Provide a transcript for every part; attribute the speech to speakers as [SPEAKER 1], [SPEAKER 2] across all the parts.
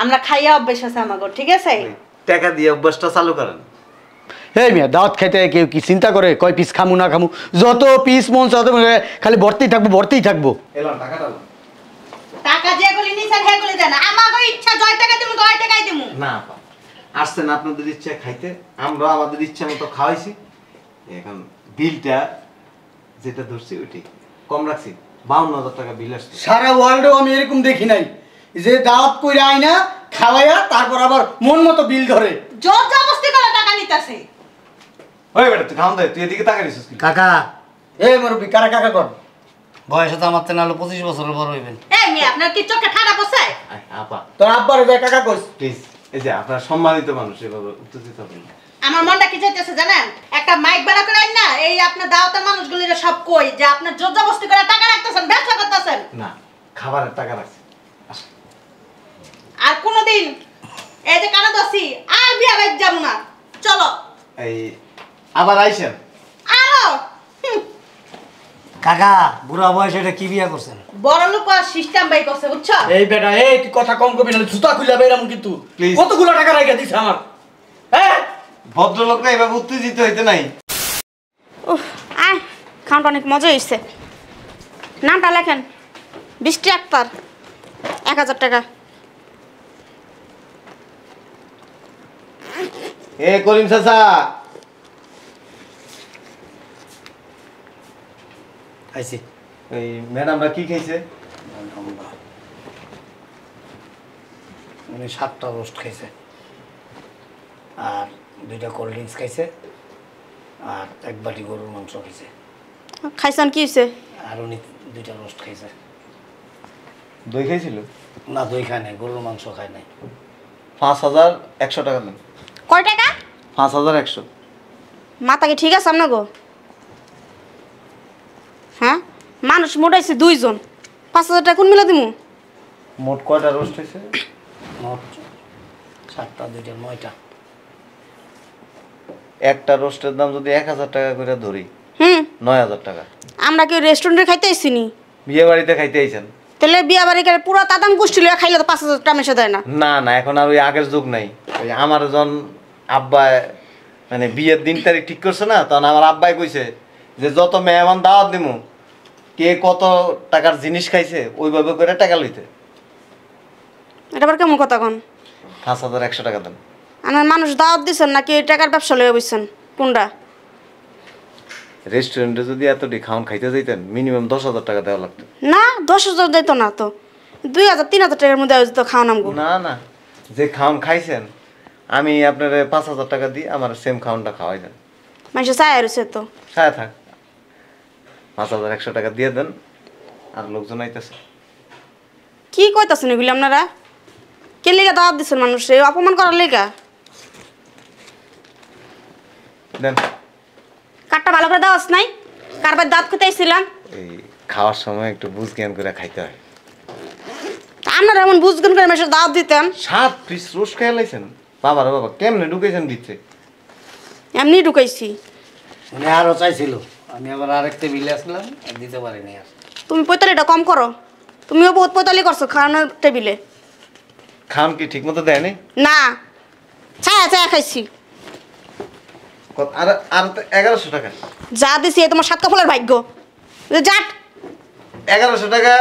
[SPEAKER 1] আমরা খাইয়া অভ্যাস আছে আমাগো, ঠিক আছে?
[SPEAKER 2] টাকা দিয়ে অভ্যাসটা চালু করেন।
[SPEAKER 3] এই মিয়া দাওয়াত খাইতে কেউ কি চিন্তা করে কয় পিস খামু না খামু? যত পিস মন যত খালি ভর্তিই থাকবো।
[SPEAKER 2] এলাম টাকাটা।
[SPEAKER 1] টাকা যেগুলি নিছেন সেগুলি দেন। আমাগো ইচ্ছা জয় টাকা দিমু, জয় টাকাই দিমু।
[SPEAKER 2] না আপা, আসছেন আপনাদের ইচ্ছা খাইতে, আমরা আমাদের ইচ্ছা মতো খাওয়াইছি। এখন বিলটা যেটা ধরছি ওইটি কম রাখছি, 52,000 টাকা বিল আসছে।
[SPEAKER 3] সারা ওয়ার্ল্ডেও আমি এরকম দেখি নাই যে দাওয়াত কইরা আইনা খাওয়াইয়া তারপর আবার মন মতো বিল ধরে।
[SPEAKER 1] জোর জবরদস্তি করে টাকা নিতেছে।
[SPEAKER 2] ওই বেটা তুই খাওন দে, তুই এদিকে টাকা দিছিস কি?
[SPEAKER 4] কাকা,
[SPEAKER 3] এই মুরব্বি কারা কাকা কর?
[SPEAKER 4] বয়সে তো আমার তেনালো 25 বছরের বড় হইবেন।
[SPEAKER 1] এই মেয়ে আপনার কি চোখে ঠাড়া বসে?
[SPEAKER 2] আপা
[SPEAKER 3] তোর আব্বারে যা কাকা কইস
[SPEAKER 2] প্লিজ, এই যে আপনার সম্মানিত মানুষ, এভাবে উত্তেজিত হবেন না।
[SPEAKER 1] আমার মনটা কি চাইতেছে জানেন? একটা মাইক বানা করে আইন না, এই আপনার দাওয়াতের মানুষগুলিরে সব কই যে আপনার জোর জবরদস্তি করে টাকা রাখতেছেন, ব্যবসা করতেছেন।
[SPEAKER 2] না, খাবারের টাকা রাখছি।
[SPEAKER 1] আর কোনোদিন এই যে কানা দছি আর বিয়া বাইক যাব না। চলো
[SPEAKER 2] এই আবার আইছেন।
[SPEAKER 1] আরো
[SPEAKER 4] কাকা, বুড়া বয়সে এটা কি বিয়া করছেন?
[SPEAKER 1] বড় লোক সিস্টেম বাই করছে, বুঝছো?
[SPEAKER 3] এই বেটা এই তুই কথা কম কবি না, জুতা খুইলা বেরাম কিন্তু।
[SPEAKER 2] Please.
[SPEAKER 3] কতগুলো টাকা রাইখা দিছ আমার? হ্যাঁ
[SPEAKER 2] ভদ্রলোকরা এভাবে উত্তেজিত হইতে নাই।
[SPEAKER 5] উফ, আয় খাওয়াটা অনেক মজা হয়েছে। নামটা লেখেন, বৃষ্টি আক্তার, 1000 টাকা।
[SPEAKER 2] এ করিম চাচা,
[SPEAKER 4] আইছি।
[SPEAKER 2] এই ম্যাডামরা কি খাইছে?
[SPEAKER 4] উনি 7টা রোস্ট খাইছে, আর 2টা কোল্ড ড্রিঙ্কস খাইছে, আর 1 বাটি গরুর মাংস খাইছে।
[SPEAKER 5] খাইছেন কি হয়েছে?
[SPEAKER 4] আর উনি 2টা রোস্ট খাইছে।
[SPEAKER 2] দই খাইছিল?
[SPEAKER 4] না, দই খায় নাই, গরুর মাংস খায় নাই।
[SPEAKER 2] 5,100 টাকা দেন।
[SPEAKER 5] কয় টাকা?
[SPEAKER 2] 5,100।
[SPEAKER 5] মাথা কি ঠিক আছে আপনার গো? হ্যাঁ, মানুষ মোটাইছে 2 জন, 5000 টাকা কোন মিলা দিমু?
[SPEAKER 2] মোট কয়টা রোস্ট হয়েছে?
[SPEAKER 4] মোট 7টা, 2টা 9টা।
[SPEAKER 2] একটা রোস্টের দাম যদি 1,000 টাকা করে ধরি, 9,000 টাকা।
[SPEAKER 5] আমরা কি রেস্টুরেন্টে খাইতে আইছি নি?
[SPEAKER 2] বিয়ে বাড়িতে খাইতে আইছেন?
[SPEAKER 5] তাহলে বিয়া বাড়ি করে পুরো তাদাম গোষ্ঠী লইয়া খাইলে তো 5000 টাকা মেশে দেয় না।
[SPEAKER 2] না না, এখন আর ওই আগের যুগ নাই। ওই আমার যখন আব্বা মানে বিয়ের দিন তারিখ ঠিক করছে না, তখন আমার আব্বাই কইছে যে যত মেহমান দাওয়াত দিমু, কে কত টাকার জিনিস খাইছে ওইভাবে করে টাকা লইতে।
[SPEAKER 5] এটা আবার কেমন কথা কন?
[SPEAKER 2] 5,100 টাকা দেন।
[SPEAKER 5] আমার মানুষ দাওয়াত দিছেন নাকি টাকার ব্যবসা লইয়া বইছেন কোনটা?
[SPEAKER 2] রেস্টুরেন্টে যদি এতটি খাওয়ান খাইতে যাইতেন মিনিমাম 10,000 টাকা দেওয়া লাগতো।
[SPEAKER 5] না, 10,000 দিত না তো, 2,000 3,000 টাকার মধ্যে তো খাওয়া নামগো।
[SPEAKER 2] না না, যে খাওয়ান খাইছেন আমি আপনার 5,000 টাকা দিই, আমার সেম খাওয়ানটা খাওয়াই দেন।
[SPEAKER 5] মানুষ চায় রয়েছে তো।
[SPEAKER 2] ছায়া থাক, 5,100 টাকা দিয়ে দেন। আর লোকজন আইতেছে।
[SPEAKER 5] কি কইতাছেন এগুলি আপনারা? কে লিগা দাওয়াত দিছেন মানুষে অপমান করার লিগা?
[SPEAKER 2] দেন।
[SPEAKER 5] কাটটা ভালো করে দাওয়াস নাই? কারবার দাঁত খেতে আইছিলাম?
[SPEAKER 2] এই খাওয়ার সময় একটু বুঝ জ্ঞান করে খাইতে হয়।
[SPEAKER 5] আপনারা এমন বুঝগুন করে মেশে দাওয়াত দিতেন?
[SPEAKER 2] 7 পিস রোস্ট খেয়ে লাইছেন? বাবা রে বাবা, কেমনে ঢুকেছেন দিচ্ছে?
[SPEAKER 5] এমনি ঢুকাইছি।
[SPEAKER 4] উনি আরও চাইছিল, আমি আবার আরেক টেবিলে আসলাম, আর দিতে পারিনি আর।
[SPEAKER 5] তুমি পৈতালিটা কম করো, তুমিও বহুত পৈতালি করছো খাওয়ানোর টেবিলে।
[SPEAKER 2] খাম কি ঠিক মতো দেয়নি?
[SPEAKER 5] না, ছায়া ছায়া খাইছি।
[SPEAKER 2] আর আর 1100 টাকা।
[SPEAKER 5] যা দিছি তোমার 7 কপালের ভাগ্য। যাট
[SPEAKER 2] 1100 টাকা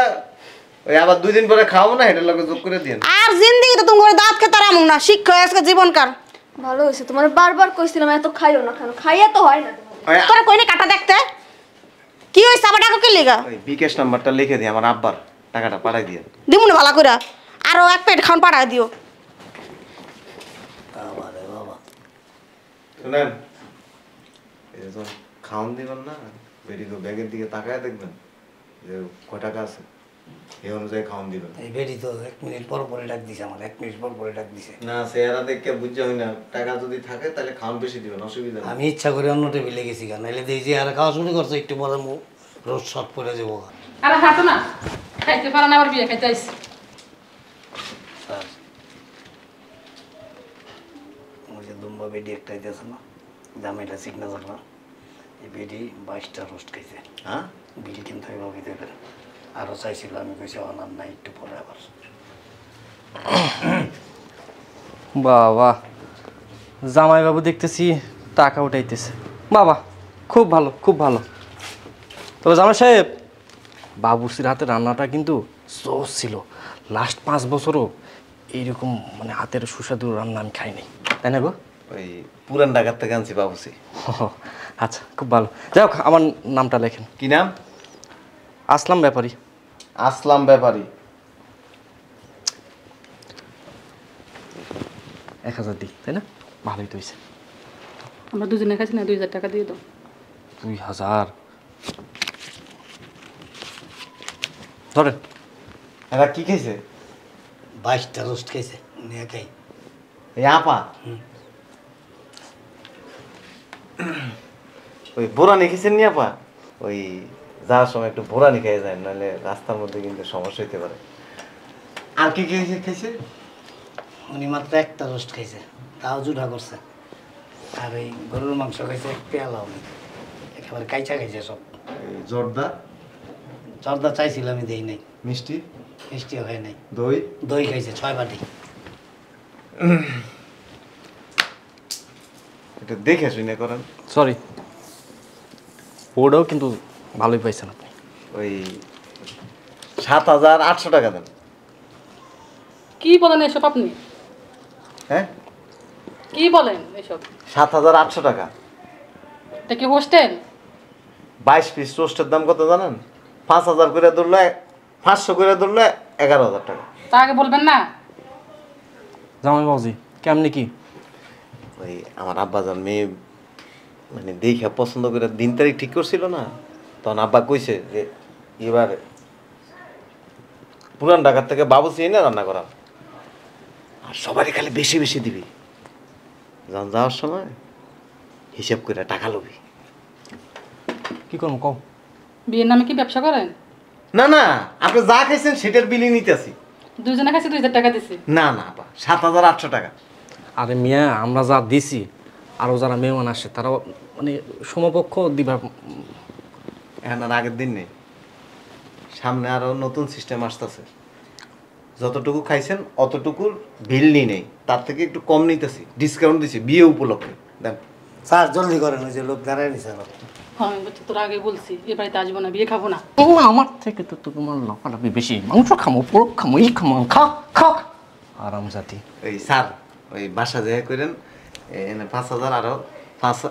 [SPEAKER 2] ওই আবার 2 দিন পরে খাওয়াবো না, এটার লগে যোগ করে দিয়েন।
[SPEAKER 5] আর জিন্দেগি তো তোমার দাঁত খেতে রামু না, শিক্ষা আজকে জীবনকার।
[SPEAKER 6] ভালো হয়েছে, তোমার বারবার কইছিলাম এত খাইও না, কেন খাইয়া তো হয় না।
[SPEAKER 5] তোরা কইনি কাটা দেখতে কি হইছে? আবার টাকা কে লিগা?
[SPEAKER 2] ওই বিকাশ নাম্বারটা লিখে দিই, আমার আব্বার টাকাটা পাঠাই দিয়েন।
[SPEAKER 5] দিমু না ভালো করে, আরো 1 প্লেট খাওন পাঠাই দিও।
[SPEAKER 4] বাবারে বাবা,
[SPEAKER 2] শুনেন, এই যে খাওয়ান দিবেন না, বেরিয়ে ব্যাগের দিকে তাকায় দেখবেন যে কয় টাকা আছে, এই অনুযায়ী খাওয়ান দিবেন।
[SPEAKER 4] এই বেরি তো 1 মিনিট পর পরে ডাক দিছে, আমার 1 মিনিট পর পরে ডাক দিছে।
[SPEAKER 2] না চেহারা দেখে বুঝতে হয় না, টাকা যদি থাকে তাহলে খাওয়ান বেশি দিবেন, অসুবিধা নেই।
[SPEAKER 4] আমি ইচ্ছা করে অন্য টেবিলে গেছি, কেন নাহলে দেখি যে আর খাওয়া শুরু করছে, একটু পরে রোজ শর্ট পরে যাবো।
[SPEAKER 7] আরে হাঁটো না, খাইতে পারে না, আবার বিয়ে খাইতে আইসি।
[SPEAKER 4] স্যার, ওই যে দুম্বা বেডি একটা আছে না, জামাইটা সিগনেচার না, এই বেডি 22টা রোস্ট খাইছে।
[SPEAKER 2] হ্যাঁ,
[SPEAKER 4] বিল কিন্তু এভাবে দেবেন। আরও চাইছিল, আমি কইছি অনার নাই, একটু পরে আবার।
[SPEAKER 8] বাবা, জামাইবাবু দেখতেছি টাকা উঠাইতেছে। বাবা, খুব ভালো, খুব ভালো। তবে জামাই সাহেব, বাবুর্চির হাতে রান্নাটা কিন্তু সস ছিল। লাস্ট 5 বছরও এইরকম মানে হাতের সুস্বাদু রান্না আমি খাইনি, তাই না গো?
[SPEAKER 2] ওই পুরান ঢাকার থেকে আনছি বাবুসি।
[SPEAKER 8] আচ্ছা, খুব ভালো। যাই হোক, আমার নামটা লেখেন।
[SPEAKER 2] কি নাম?
[SPEAKER 8] আসলাম ব্যাপারী।
[SPEAKER 2] আসলাম ব্যাপারী।
[SPEAKER 8] 1000 দিই, তাই না? ভালোই তো হয়েছে।
[SPEAKER 7] আমরা দুজনে খাইছি না, 2000 টাকা দিয়ে দাও।
[SPEAKER 8] 2000 ধরেন।
[SPEAKER 2] এরা কি খাইছে?
[SPEAKER 4] 22টা রোস্ট খাইছে নিয়ে খাই।
[SPEAKER 2] এই আপা ওই বোরানি খেয়েছেন নি আপা? ওই যাওয়ার সময় একটু বোরানি খেয়ে যায়, নাহলে রাস্তার মধ্যে কিন্তু সমস্যা হইতে পারে। আর কি খাইছে?
[SPEAKER 4] উনি মাত্র একটা রোস্ট খাইছে, তাও জুড়া করছে। আর এই গরুর মাংস খাইছে এক পেয়ালা, উনি একেবারে কাইচা খাইছে সব।
[SPEAKER 2] এই জর্দা
[SPEAKER 4] জর্দা চাইছিল, আমি দেই নাই।
[SPEAKER 2] মিষ্টি
[SPEAKER 4] মিষ্টিও খাই নাই।
[SPEAKER 2] দই
[SPEAKER 4] দই খাইছে 6 বাটি।
[SPEAKER 2] এটা দেখে শুনে করেন।
[SPEAKER 8] সরি, ওটাও কিন্তু ভালোই পাইছেন আপনি।
[SPEAKER 2] ওই 7800 টাকা দেন।
[SPEAKER 7] কি বলেন এসব আপনি?
[SPEAKER 2] হ্যাঁ,
[SPEAKER 7] কি বলেন এসব?
[SPEAKER 2] 7800 টাকা।
[SPEAKER 7] এটা কি হোস্টেল?
[SPEAKER 2] 22 পিস রোস্টের দাম কত জানেন? 5000 করে ধরলে, 500 করে ধরলে 11000 টাকা।
[SPEAKER 7] তা আগে বলবেন না?
[SPEAKER 8] জামাই বাবুজি কেমনি কি?
[SPEAKER 2] ওই আমার আব্বাজান মেয়ে মানে দেখে পছন্দ করে দিন তারিখ ঠিক করছিল না, তখন আব্বা কইছে যে এবার পুরান ঢাকার থেকে বাবুসি এনে রান্না করা, আর সবারই খালি বেশি বেশি দিবি, যখন যাওয়ার সময় হিসাব করে টাকা লবি।
[SPEAKER 8] কি করবো কও?
[SPEAKER 7] বিয়ের নামে কি ব্যবসা করেন?
[SPEAKER 2] না না, আপনি যা খাইছেন সেটার বিলি নিতেছি।
[SPEAKER 7] দুজনে খাইছি 2000 টাকা দিছি।
[SPEAKER 2] না না আপা, 7800 টাকা।
[SPEAKER 8] আরে মিয়া, আমরা যা দিছি আরও যারা মেহমান আসে তারাও মানে সমপক্ষ দিবার।
[SPEAKER 2] এখন আর আগের দিন নেই, সামনে আরো নতুন সিস্টেম আসতেছে। যতটুকু খাইছেন অতটুকুর বিল নেই, তার থেকে একটু কম নিতেছি, ডিসকাউন্ট দিছি বিয়ে উপলক্ষে। দেন
[SPEAKER 4] স্যার জলদি করেন, ওই যে লোক দাঁড়ায় নিছে।
[SPEAKER 7] হ্যাঁ, আমি বলছি তোর আগে বলছি এ বাড়িতে আসবো না, বিয়ে খাবো না।
[SPEAKER 8] আমার থেকে তো তোমার লাফালাফি বেশি। মাংস খামো, পোড়ক খামো, এই খামো, খা খা আরাম জাতি।
[SPEAKER 2] ওই স্যার ওই বাসা যায় করেন, এনে 5000 আরো 5,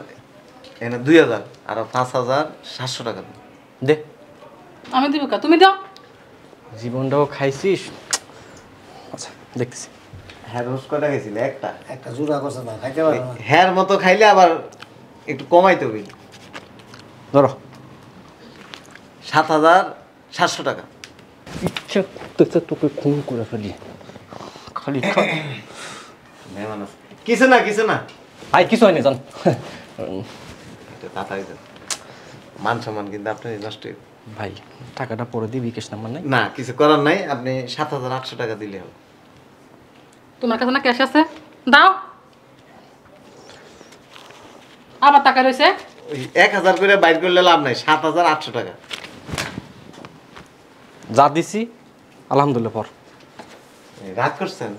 [SPEAKER 2] এনে 2000 আরো 5700 টাকা দেন।
[SPEAKER 8] দে,
[SPEAKER 7] আমি দিব কা? তুমি দাও।
[SPEAKER 8] জীবনটাও খাইছিস। আচ্ছা, দেখতেছি।
[SPEAKER 2] হ্যাঁ, রোজ কয়টা খাইছিল? একটা।
[SPEAKER 4] একটা জুড়া করছে না, খাইতে পারো না।
[SPEAKER 2] হ্যার মতো খাইলে আবার একটু কমাইতে হবে।
[SPEAKER 8] ধরো
[SPEAKER 2] 7700 টাকা।
[SPEAKER 8] ইচ্ছা করতেছে তোকে খুন করে ফেলি, খালি খা।
[SPEAKER 2] মেহমান আছে, কিছু না কিছু না
[SPEAKER 8] ভাই, কিছু হয়নি জান।
[SPEAKER 2] এটা তাড়াতাড়ি দেন, মান সম্মান কিন্তু আপনি নষ্ট হইবে।
[SPEAKER 8] ভাই, টাকাটা পরে দিবি, বিকেশ নাম্বার নাই?
[SPEAKER 2] না, কিছু করার নাই, আপনি 7800 টাকা দিলে হবে।
[SPEAKER 7] তোমার কাছে না ক্যাশ আছে? দাও। আবার টাকা রয়েছে।
[SPEAKER 2] ওই 1000 করে বাইর করলে লাভ নাই, 7800 টাকা।
[SPEAKER 8] যা দিছি আলহামদুলিল্লাহ। পর
[SPEAKER 2] রাগ করছেন?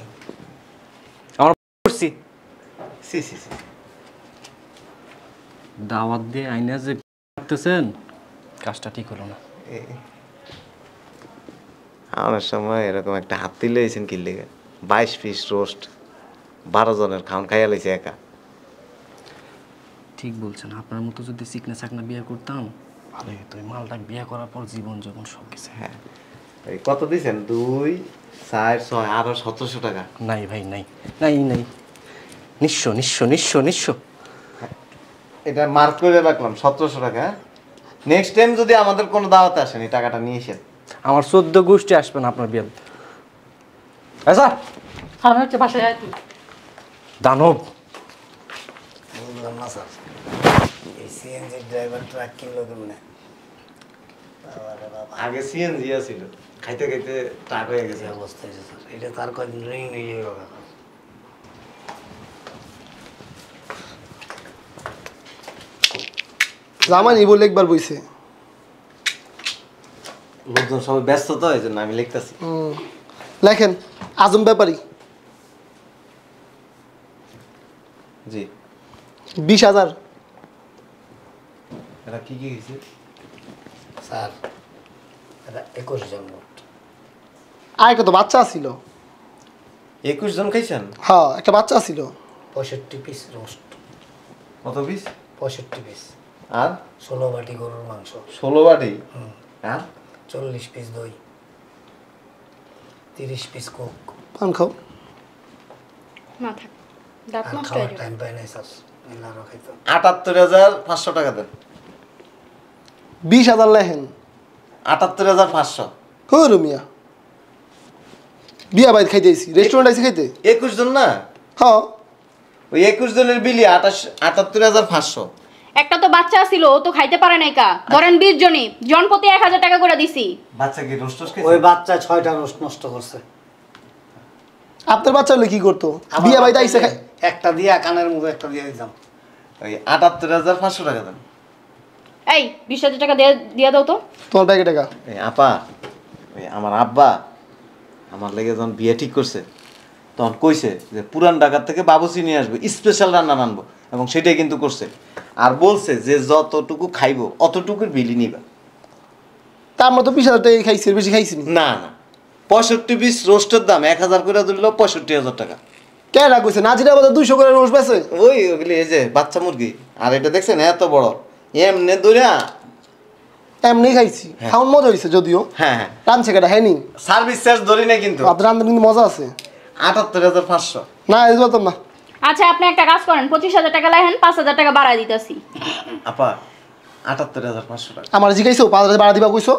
[SPEAKER 8] আমার করছি
[SPEAKER 2] সি সি সি,
[SPEAKER 8] দাওয়াত দিয়ে আইনা যে করতেছেন, কাজটা ঠিক হলো না।
[SPEAKER 2] আমার সময় এরকম একটা হাত তুলে হয়েছেন কি লেগে, 22 পিস রোস্ট 12 জনের খাওয়ান খাইয়া লাইছে একা।
[SPEAKER 8] ঠিক বলছেন, আপনার মতো যদি চিকনা চাকনা বিয়ে করতাম ভালোই হতো। মালটা বিয়ে করার পর জীবন যখন সব কিছু।
[SPEAKER 2] হ্যাঁ, এই কত দিছেন? 2, 4, 6 আরো 1700 টাকা।
[SPEAKER 8] নাই ভাই, নাই নাই নাই, নিঃস্ব নিঃস্ব নিঃস্ব নিঃস্ব।
[SPEAKER 2] এটা মার্ক করে রাখলাম 1700 টাকা। নেক্সট টাইম যদি আমাদের কোনো দাওয়াতে আসেন, এই টাকাটা নিয়ে এসেন।
[SPEAKER 8] আমার 14 গোষ্ঠী আসবেন আপনার বিয়ে। আচ্ছা,
[SPEAKER 7] আমি হচ্ছে বাসায় যাই। তুই
[SPEAKER 8] দানব।
[SPEAKER 4] বুঝলাম না স্যার, এই সিএনজি ড্রাইভার ট্রাক কিনলো কেমনে?
[SPEAKER 2] আগে সিএনজি ছিল, খাইতে খাইতে টাক হয়ে গেছে।
[SPEAKER 4] এই অবস্থা হয়েছে স্যার, এটা তার কয়দিন রিং নিয়ে গেল।
[SPEAKER 9] জামানি বলে একবার বইছে।
[SPEAKER 2] লোকজন সবাই ব্যস্ত তো, এই জন্য আমি লিখতেছি।
[SPEAKER 9] লেখেন আজম ব্যাপারী।
[SPEAKER 2] জি
[SPEAKER 9] 20,000।
[SPEAKER 2] এটা কি কি হয়েছে?
[SPEAKER 4] স্যার এটা 21 জন মোট।
[SPEAKER 9] আর কত বাচ্চা ছিল?
[SPEAKER 2] 21 জন খাইছেন?
[SPEAKER 9] হ্যাঁ, একটা বাচ্চা ছিল।
[SPEAKER 4] 65 পিস রোস্ট,
[SPEAKER 2] কত পিস?
[SPEAKER 4] 65 পিস,
[SPEAKER 2] আর
[SPEAKER 4] 16 বাটি গরুর মাংস,
[SPEAKER 2] 16 বাটি। আর
[SPEAKER 4] 40 পিস দই, 30 পিস কোক।
[SPEAKER 9] পান খাও।
[SPEAKER 5] না থাক, দাঁত
[SPEAKER 4] আর
[SPEAKER 5] নষ্ট
[SPEAKER 4] খাওয়ার
[SPEAKER 5] হয়ে যাবে।
[SPEAKER 4] টাইম পাই নাই স্যার, এলারও খাইতো।
[SPEAKER 2] 78,500 টাকা দেন।
[SPEAKER 9] 20,000 লেহেন।
[SPEAKER 2] 78,500।
[SPEAKER 9] হো রুমিয়া, বিয়া বাইর খাইতে আইছি, রেস্টুরেন্ট আইছি খাইতে।
[SPEAKER 2] 21 জন না?
[SPEAKER 9] হ্যাঁ,
[SPEAKER 2] ওই 21 জনের বিলি 78,500।
[SPEAKER 5] একটা তো বাচ্চা ছিল, ও তো খাইতে পারে নাই কা। ধরেন 20 জনই, জনপ্রতি 1000 টাকা করে দিছি।
[SPEAKER 2] বাচ্চা কি রোস্ট
[SPEAKER 4] ওই
[SPEAKER 2] খাইছে?
[SPEAKER 4] বাচ্চা 6টা রোস্ট নষ্ট করছে।
[SPEAKER 9] আপনার বাচ্চা হলে কি করতো?
[SPEAKER 4] আমার
[SPEAKER 9] বিয়া বাইতে
[SPEAKER 4] বাচ্চা
[SPEAKER 9] আইছে খাই।
[SPEAKER 4] একটা দিয়া কানের মধ্যে একটা দিয়ে দিতাম।
[SPEAKER 2] ওই 78,500 টাকা দেন।
[SPEAKER 5] এই 20,000 টাকা দিয়ে দাও তো।
[SPEAKER 9] তোমার ব্যাগে টাকা।
[SPEAKER 2] এই আপা, ওই আমার আব্বা আমার লেগে যখন বিয়ে ঠিক করছে তখন কইছে যে পুরান ঢাকার থেকে বাবুচি নিয়ে আসবে, স্পেশাল রান্না রানবো, এবং সেটাই কিন্তু করছে। আর বলছে যে যতটুকু খাইবো অতটুকুর বিলি নিবা।
[SPEAKER 9] তার মতো 20,000 টাকা খাইছি, এর বেশি খাইছি নি।
[SPEAKER 2] না না, 65 পিস রোস্টের দাম 1,000 করে দিল, 65,000 টাকা।
[SPEAKER 9] কে রাখছে? নাজিরা বাজার 200 করে রোজ বেছে।
[SPEAKER 2] ওইগুলি এই যে বাচ্চা মুরগি, আর এটা দেখছেন এত বড়, এমনি দূরা।
[SPEAKER 9] এমনি খাইছি, খাওয়ার মজা হয়েছে যদিও।
[SPEAKER 2] হ্যাঁ হ্যাঁ,
[SPEAKER 9] রানছে কেটা হয়নি।
[SPEAKER 2] সার্ভিস চার্জ ধরি না কিন্তু।
[SPEAKER 9] আপনার রান্নার কিন্তু মজা আছে।
[SPEAKER 2] 78,500।
[SPEAKER 9] না, এই বলতাম না।
[SPEAKER 5] আচ্ছা আপনি একটা কাজ করেন, 25,000 টাকা লাইহেন, 5,000 টাকা বাড়ায় দিতেছি।
[SPEAKER 2] আপা 78,500 টাকা।
[SPEAKER 9] আমার জিগাইছো 5,000 বাড়া দিবা কইছো?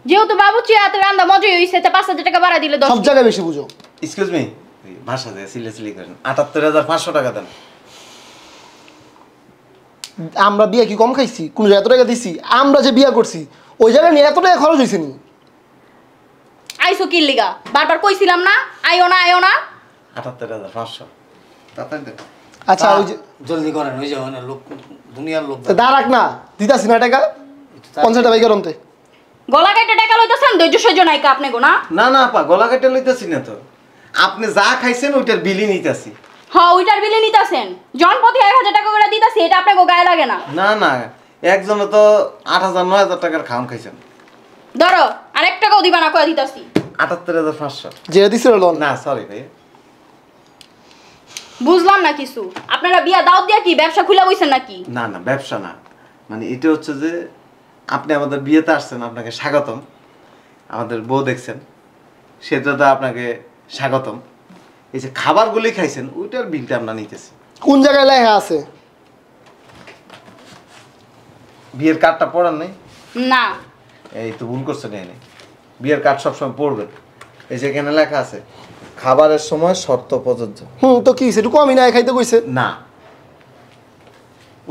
[SPEAKER 5] যেহেতু বাবুচি হাতে রান্না মজাই হইছে, তা 5,000 টাকা বাড়ায় দিলে 10।
[SPEAKER 9] সব জায়গায় বেশি বুঝো।
[SPEAKER 2] এক্সকিউজ মি, ভাষা দিয়ে সিলি করেন। 78,500 টাকা দেন।
[SPEAKER 9] আমরা বিয়া কি কম খাইছি? কোন জায়গায় এত টাকা দিছি? আমরা যে বিয়া করছি ওই জায়গায় নিয়ে এত টাকা খরচ হয়েছে নি?
[SPEAKER 5] আইসো কি লিগা? বারবার কইছিলাম না আইও না আইও না।
[SPEAKER 2] 78,500 তাড়াতাড়ি দেন।
[SPEAKER 9] আচ্ছা, ওই যে
[SPEAKER 4] জলদি করেন, ওই যে মানে লোক, দুনিয়ার লোক।
[SPEAKER 9] দাঁড়াক না, দিতাছি না টাকা। 50 টাকা বাইকের অন্তে।
[SPEAKER 5] গলা কেটে টাকা লইতাছেন, ধৈর্য সহ্য নাই কা আপনি গো না?
[SPEAKER 2] না না আপা, গলা কেটে লইতাছি না তো, আপনি যা খাইছেন ওইটার বিলি নিতেছি।
[SPEAKER 5] হ্যাঁ ওইটার বিলে নিতাছেন, জনপ্রতি 1000 টাকা করে দিতাছি, এটা আপনাকে গায়ে লাগে না?
[SPEAKER 2] না না, একজনে তো 8,000-9,000 টাকার খাওয়ান খাইছেন।
[SPEAKER 5] ধরো আরেক টাকাও দিবা না, কয়ে দিতাছি।
[SPEAKER 2] 78,500।
[SPEAKER 9] যে দিছিল লোন।
[SPEAKER 2] না সরি ভাই,
[SPEAKER 5] বুঝলাম না কিছু। আপনারা বিয়া দাও দিয়া কি ব্যবসা খুলে বইছেন নাকি?
[SPEAKER 2] না না ব্যবসা না, মানে এটা হচ্ছে যে আপনি আমাদের বিয়েতে আসছেন, আপনাকে স্বাগতম। আমাদের বউ দেখছেন, সেটা তো আপনাকে স্বাগতম। এই যে খাবারগুলি খাইছেন ওইটার বিলটা আমরা নিতেছি।
[SPEAKER 9] কোন জায়গায় লেখা আছে?
[SPEAKER 2] বিয়ের কার্ডটা পড়ান নাই?
[SPEAKER 5] না।
[SPEAKER 2] এই তো ভুল করছেন, এনে বিয়ের কার্ড সবসময় পড়বেন। এই যে এখানে লেখা আছে খাবারের সময় শর্ত প্রযোজ্য।
[SPEAKER 9] তো কি হইছে? একটু কমই না খাইতে কইছে।
[SPEAKER 2] না,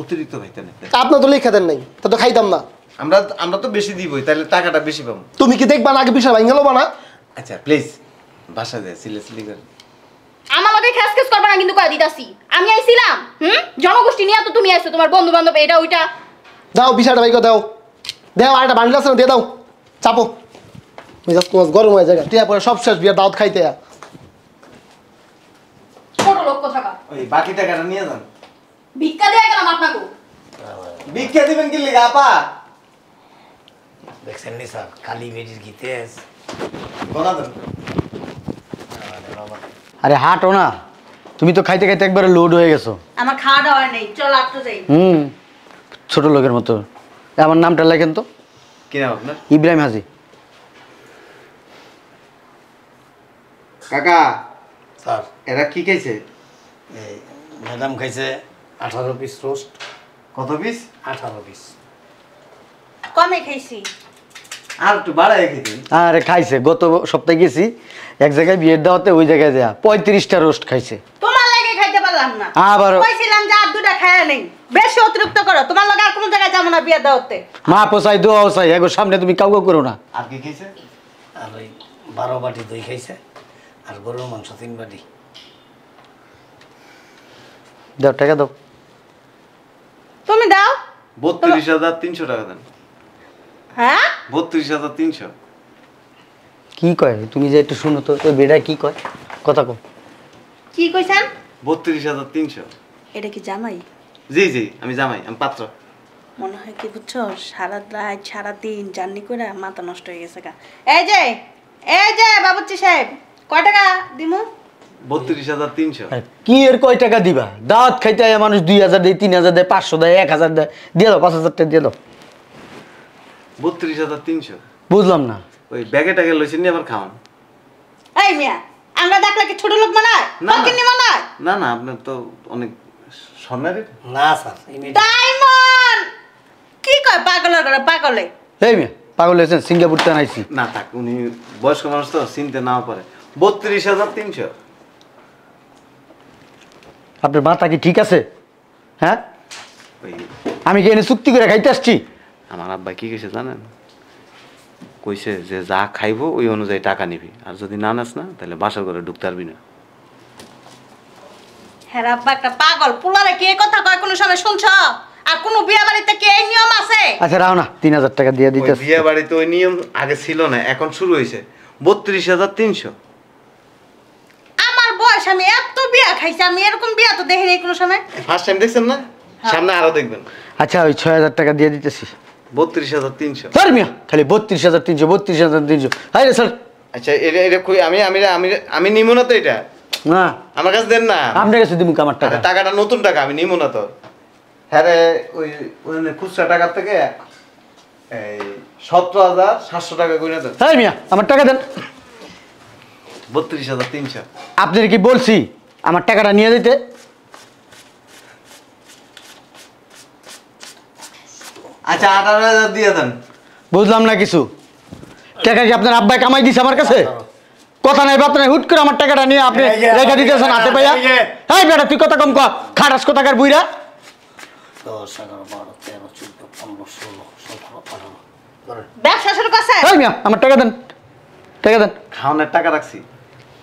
[SPEAKER 2] অতিরিক্ত খাইতে নেই।
[SPEAKER 9] আপনার তো লেখা দেন নাই, তা তো খাইতাম না।
[SPEAKER 2] আমরা তো বেশি দিবই, তাহলে টাকাটা বেশি পাবো।
[SPEAKER 9] তুমি কি দেখবা না আগে বিশাল ভাঙ গেল না?
[SPEAKER 2] আচ্ছা প্লিজ বাসা যায় সিলি করেন।
[SPEAKER 5] আমার লগে খেস খেস করবা না কিন্তু, কয়ে দিতাছি। আমি আইছিলাম জনগোষ্ঠী নিয়ে, তো তুমি আইছো, তোমার বন্ধু বান্ধব এটা ওইটা।
[SPEAKER 9] দাও বিশালটা বাইক দাও, দাও আর একটা বান্ডিল আছে না, দিয়ে দাও। চাপো, মেজাজ তোমার গরম হয়ে যায়। টিয়া পরে সব শেষ, বিয়ার দাওয়াত খাইতে।
[SPEAKER 5] ছোট লোক থাকা,
[SPEAKER 2] ওই বাকি টাকাটা নিয়ে যান।
[SPEAKER 5] ভিক্ষা দিয়ে গেলাম আপনাকে।
[SPEAKER 2] ভিক্ষা দিবেন কি লিগা আপা?
[SPEAKER 4] দেখছেন নি স্যার, কালি বেরির কি তেজ।
[SPEAKER 2] বলা দেন।
[SPEAKER 3] আরে হাঁটো না, তুমি তো খাইতে খাইতে একবারে লোড হয়ে গেছো।
[SPEAKER 1] আমার খাওয়া দাওয়া নেই, চল আটটো যাই।
[SPEAKER 3] ছোট লোকের মতো। আমার নামটা লেখেন তো।
[SPEAKER 2] কি নাম আপনার?
[SPEAKER 3] ইব্রাহিম হাজি।
[SPEAKER 2] কাকা
[SPEAKER 4] স্যার
[SPEAKER 2] এরা কি খাইছে?
[SPEAKER 4] এই ম্যাডাম খাইছে 18 পিস রোস্ট।
[SPEAKER 2] কত পিস?
[SPEAKER 4] 18 পিস।
[SPEAKER 1] কমে খাইছি।
[SPEAKER 2] আর একটু বাড়াই খেতেন।
[SPEAKER 3] আরে খাইছে, গত সপ্তাহে গেছি এক জায়গায় বিয়ের দাওয়াতে, ওই জায়গায় যা 35টা রোস্ট খাইছে।
[SPEAKER 1] তোমার লাগে খাইতে পারলাম না।
[SPEAKER 3] আবার
[SPEAKER 1] কইছিলাম যে আর দুটা খায়া নেই, বেশি অতিরিক্ত করো। তোমার লাগে আর কোনো জায়গায় যাবো না বিয়ে দাওতে।
[SPEAKER 3] মা পোসাই দোয়া পোসাই, এগো সামনে তুমি কাউকে করো না।
[SPEAKER 2] আর কি খাইছে?
[SPEAKER 4] আর ওই 12 বাটি দই খাইছে, আর গরুর মাংস 3 বাটি।
[SPEAKER 3] দাও টাকা দাও।
[SPEAKER 1] তুমি দাও।
[SPEAKER 2] 32,300 টাকা দেন।
[SPEAKER 1] হ্যাঁ
[SPEAKER 2] 32,300।
[SPEAKER 3] কি কয় তুমি যে একটু শুনো তো, ওই বেটা কি কয়, কথা কো।
[SPEAKER 1] কি কইছেন?
[SPEAKER 2] 32,300।
[SPEAKER 1] এটা কি জামাই?
[SPEAKER 2] জি জি, আমি জামাই, আমি পাত্র।
[SPEAKER 1] মনে হয় কি বুঝছো, সারা রাত সারাদিন জার্নি করে মাথা নষ্ট হয়ে গেছে গা। এই যে বাবুর্চি সাহেব, কয় টাকা দিমু?
[SPEAKER 2] 32,300।
[SPEAKER 3] কি এর কয় টাকা দিবা? দাওয়াত খাইতে আয়া মানুষ 2000 দেয়, 3000 দেয়, 500 দেয়, 1000 দেয়, দিয়ে দাও, 5000 টাকা দিয়ে দাও।
[SPEAKER 2] 32,300।
[SPEAKER 3] বুঝলাম না।
[SPEAKER 2] ওই ব্যাগে টাগে লইছেন নি আবার খাওয়ান?
[SPEAKER 1] এই মিয়া, আমরা দেখলে কি ছোট লোক মানায়?
[SPEAKER 2] না, না।
[SPEAKER 1] ফকিন্নি মানায়?
[SPEAKER 2] না না, আপনার তো অনেক স্বর্ণের।
[SPEAKER 4] না স্যার এই মেয়েটা
[SPEAKER 1] ডায়মন্ড! কি কয় পাগলের ঘরে পাগলে?
[SPEAKER 3] এই মেয়ে পাগল হয়েছেন, সিঙ্গাপুর থেকে আইছি।
[SPEAKER 2] না থাক, উনি বয়স্ক মানুষ তো চিনতে নাও পারে। 32,300।
[SPEAKER 3] আপনার মাথা কি ঠিক আছে? হ্যাঁ,
[SPEAKER 2] ওই
[SPEAKER 3] আমি কি এনে চুক্তি করে খাইতে আসছি?
[SPEAKER 2] আমার আব্বা কি কইছে জানেন? কইছে যে যা খাইবো ওই অনুযায়ী টাকা নিবি, আর যদি না নাস না তাহলে বাসা করে ঢুকতে পারবি না।
[SPEAKER 1] হ্যাঁ আব্বা একটা পাগল, পোলারে কি এই কথা কয় কোনো সময় শুনছ? আর কোনো বিয়া বাড়িতে কি এই নিয়ম আছে?
[SPEAKER 3] আচ্ছা রাও না, 3000 টাকা দিয়ে
[SPEAKER 2] ওই
[SPEAKER 3] দিতে।
[SPEAKER 2] বিয়ে বাড়িতে ওই নিয়ম আগে ছিল না, এখন শুরু হয়েছে। 32,300।
[SPEAKER 1] আমার বয়স, আমি এত বিয়া খাইছি, আমি এরকম বিয়া তো দেখিনি কোনো সময়।
[SPEAKER 2] ফার্স্ট টাইম দেখছেন না? সামনে আরো দেখবেন।
[SPEAKER 3] আচ্ছা ওই 6000 টাকা দিয়ে দিতেছি।
[SPEAKER 2] 32,300।
[SPEAKER 3] স্যার মিয়া খালি 32,300, 32,300। হাই রে স্যার।
[SPEAKER 2] আচ্ছা এটা এটা কই, আমি আমি আমি আমি নিমু না তো এটা।
[SPEAKER 3] না
[SPEAKER 2] আমার কাছে দেন না।
[SPEAKER 3] আপনার কাছে দিমু আমার টাকা।
[SPEAKER 2] টাকাটা নতুন টাকা, আমি নিমু না তো। হ্যাঁ রে, ওই ওই খুচরা টাকার থেকে এই 17,700 টাকা কইনা দেন।
[SPEAKER 3] হাই মিয়া আমার টাকা দেন।
[SPEAKER 2] 32,300।
[SPEAKER 3] আপনার কি বলছি আমার টাকাটা নিয়ে দিতে?
[SPEAKER 2] আচ্ছা 18,000 দিয়ে দেন।
[SPEAKER 3] বুঝলাম না কিছু। টাকা কি আপনার আব্বাই কামাই দিছে আমার কাছে? কথা নাই বাপ নাই, হুট করে আমার টাকাটা নিয়ে আপনি রেখে দিতেছেন হাতে পাইয়া। হাই বেটা তুই কথা কম কর, খাটাস কোথাকার বুইরা।
[SPEAKER 4] 10, 11, 12, 13, 14, 15, 16, 17, 18 ধরেন।
[SPEAKER 1] ব্যবসা শুরু করছে?
[SPEAKER 3] হাই মিয়া আমার টাকা দেন, টাকা দেন।
[SPEAKER 2] খাওয়ানোর টাকা রাখছি,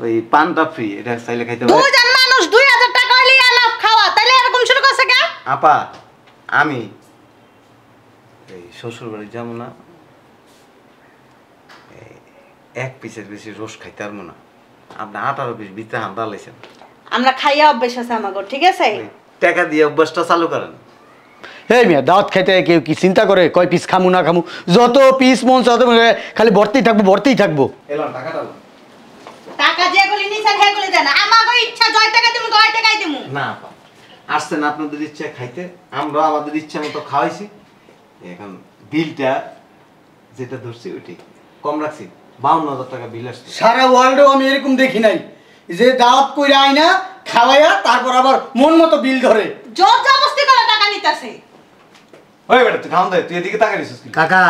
[SPEAKER 2] ওই পানটা ফ্রি, এটা চাইলে খাইতে পারে।
[SPEAKER 1] দুজন মানুষ 2000 টাকা হইলে এনাফ খাওয়া, তাইলে এরকম শুরু করছে কেন?
[SPEAKER 2] আপা আমি এই শ্বশুর বাড়ি যাবো না, এক পিসের বেশি রোজ খাইতে পারবো না। আপনি 18 পিস ভিতরে হান্ডা লাইছেন।
[SPEAKER 1] আমরা খাইয়া অভ্যাস আছে আমাগো, ঠিক আছে?
[SPEAKER 2] টাকা দিয়ে অভ্যাসটা চালু করেন।
[SPEAKER 3] এই মিয়া দাওয়াত খাইতে কেউ কি চিন্তা করে কয় পিস খামু না খামু? যত পিস মন চাতে খালি ভর্তিই থাকবো, ভর্তিই থাকবো।
[SPEAKER 2] এলাম টাকাটা নাও।
[SPEAKER 1] টাকা যেগুলি নিছেন সেগুলি দেন, আমাগো ইচ্ছা জয় টাকা দিমু, জয় টাকাই দিমু।
[SPEAKER 2] না আপা, আসছেন আপনাদের ইচ্ছা খাইতে, আমরা আমাদের ইচ্ছা মতো খাওয়াইছি। এখন বিলটা যেটা ধরছি ওইটাই কম রাখছি, 52,000 টাকা বিল আসছে।
[SPEAKER 3] সারা ওয়ার্ল্ডেও আমি এরকম দেখি নাই যে দাওয়াত কইরা আইনা খাওয়াইয়া তারপর আবার মন মতো বিল ধরে।
[SPEAKER 1] জোর জবরদস্তি করে টাকা নিতেছে।
[SPEAKER 2] ওই বেটা তুই খাওয়ান দে, তুই এদিকে তাকাই দিছিস কি?
[SPEAKER 4] কাকা